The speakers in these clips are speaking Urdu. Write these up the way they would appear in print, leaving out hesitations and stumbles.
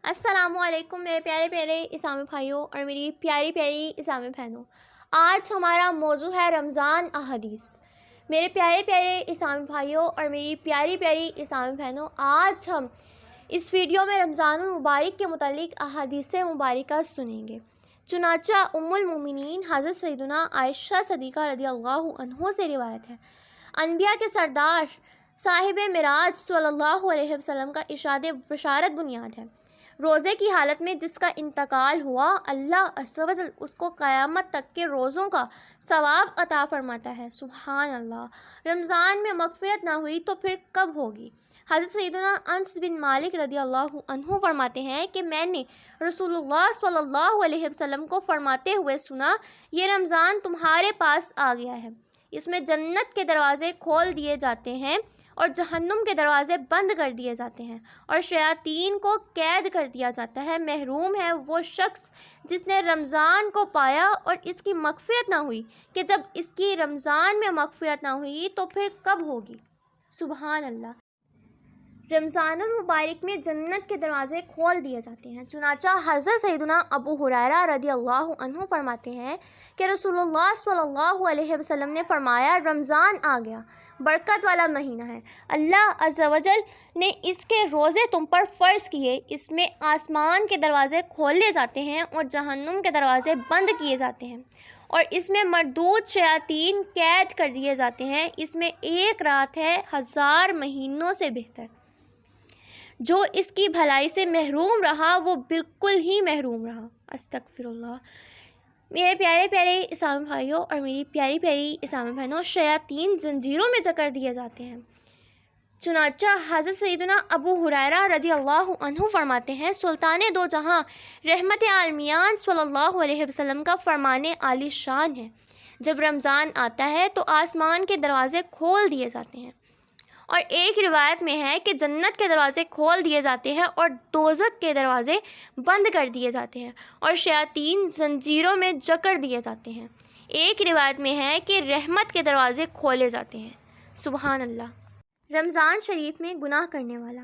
السلام علیکم میرے پیارے پیارے اسلامی بھائیوں اور میری پیاری پیاری اسلامی بہنوں۔ آج ہمارا موضوع ہے رمضان احادیث۔ میرے پیارے پیارے اسلامی بھائیوں اور میری پیاری پیاری اسلامی بہنوں، آج ہم اس ویڈیو میں رمضان المبارک کے متعلق احادیث مبارکہ سنیں گے۔ چنانچہ ام المومنین حضرت سیدنا عائشہ صدیقہ رضی اللہ عنہ سے روایت ہے، انبیاء کے سردار صاحب معراج صلی اللہ علیہ وسلم کا ارشاد بشارت بنیاد ہے۔ روزے کی حالت میں جس کا انتقال ہوا، اللہ عز و جل اس کو قیامت تک کے روزوں کا ثواب عطا فرماتا ہے۔ سبحان اللہ۔ رمضان میں مغفرت نہ ہوئی تو پھر کب ہوگی؟ حضرت سیدنا انس بن مالک رضی اللہ عنہ فرماتے ہیں کہ میں نے رسول اللہ صلی اللہ علیہ وسلم کو فرماتے ہوئے سنا، یہ رمضان تمہارے پاس آ گیا ہے، اس میں جنت کے دروازے کھول دیے جاتے ہیں اور جہنم کے دروازے بند کر دیے جاتے ہیں اور شیاطین کو قید کر دیا جاتا ہے۔ محروم ہے وہ شخص جس نے رمضان کو پایا اور اس کی مغفرت نہ ہوئی، کہ جب اس کی رمضان میں مغفرت نہ ہوئی تو پھر کب ہوگی؟ سبحان اللہ۔ رمضان المبارک میں جنت کے دروازے کھول دیے جاتے ہیں۔ چنانچہ حضرت سیدنا ابو ہریرہ رضی اللہ عنہ فرماتے ہیں کہ رسول اللہ صلی اللہ علیہ وسلم نے فرمایا، رمضان آ گیا، برکت والا مہینہ ہے، اللہ عز و جل نے اس کے روزے تم پر فرض کیے، اس میں آسمان کے دروازے کھولے جاتے ہیں اور جہنم کے دروازے بند کیے جاتے ہیں اور اس میں مردود شیاطین قید کر دیے جاتے ہیں، اس میں ایک رات ہے 1000 مہینوں سے بہتر۔ جو اس کی بھلائی سے محروم رہا وہ بالکل ہی محروم رہا۔ استغفر اللہ۔ میرے پیارے پیارے اسلامی بھائیوں اور میری پیاری پیاری اسلامی بہنوں، شیاطین زنجیروں میں جکڑ دیے جاتے ہیں۔ چنانچہ حضرت سیدنا ابو ہریرہ رضی اللہ عنہ فرماتے ہیں، سلطان دو جہاں رحمت عالمیان صلی اللہ علیہ وسلم کا فرمان عالی شان ہے، جب رمضان آتا ہے تو آسمان کے دروازے کھول دیے جاتے ہیں، اور ایک روایت میں ہے کہ جنت کے دروازے کھول دیے جاتے ہیں اور دوزخ کے دروازے بند کر دیے جاتے ہیں اور شیاطین زنجیروں میں جکڑ دیے جاتے ہیں۔ ایک روایت میں ہے کہ رحمت کے دروازے کھولے جاتے ہیں۔ سبحان اللہ۔ رمضان شریف میں گناہ کرنے والا۔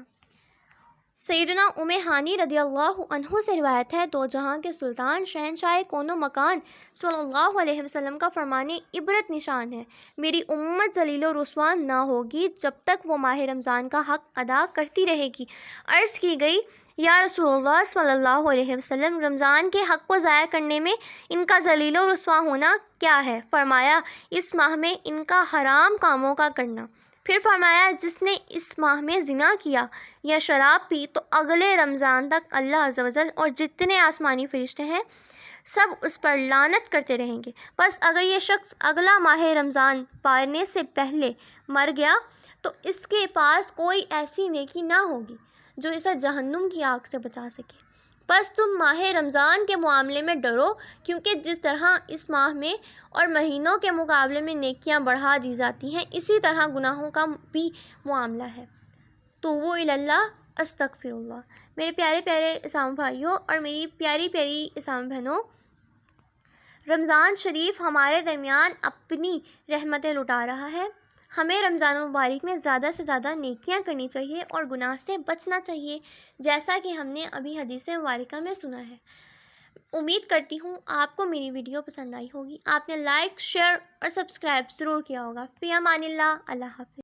سیدنا ام ہانی رضی اللہ عنہ سے روایت ہے، دو جہاں کے سلطان شہنشاہ کون و مکان صلی اللہ علیہ وسلم کا فرمان عبرت نشان ہے، میری امت ذلیل و رسوا نہ ہوگی جب تک وہ ماہ رمضان کا حق ادا کرتی رہے گی۔ عرض کی گئی، یا رسول اللہ صلی اللہ علیہ وسلم، رمضان کے حق کو ضائع کرنے میں ان کا ذلیل و رسوا ہونا کیا ہے؟ فرمایا، اس ماہ میں ان کا حرام کاموں کا کرنا۔ پھر فرمایا، جس نے اس ماہ میں زنا کیا یا شراب پی تو اگلے رمضان تک اللہ عز و جل اور جتنے آسمانی فرشتے ہیں سب اس پر لعنت کرتے رہیں گے۔ بس اگر یہ شخص اگلا ماہ رمضان پانے سے پہلے مر گیا تو اس کے پاس کوئی ایسی نیکی نہ ہوگی جو اسے جہنم کی آگ سے بچا سکے۔ بس تم ماہ رمضان کے معاملے میں ڈرو، کیونکہ جس طرح اس ماہ میں اور مہینوں کے مقابلے میں نیکیاں بڑھا دی جاتی ہیں، اسی طرح گناہوں کا بھی معاملہ ہے۔ توبوا الی اللہ۔ استغفر اللہ۔ میرے پیارے پیارے اسلامی بھائیوں اور میری پیاری پیاری اسلامی بہنوں، رمضان شریف ہمارے درمیان اپنی رحمتیں لٹا رہا ہے۔ ہمیں رمضان مبارک میں زیادہ سے زیادہ نیکیاں کرنی چاہیے اور گناہ سے بچنا چاہیے، جیسا کہ ہم نے ابھی حدیث مبارکہ میں سنا ہے۔ امید کرتی ہوں آپ کو میری ویڈیو پسند آئی ہوگی، آپ نے لائک، شیئر اور سبسکرائب ضرور کیا ہوگا۔ فی امان اللہ۔ اللہ حافظ۔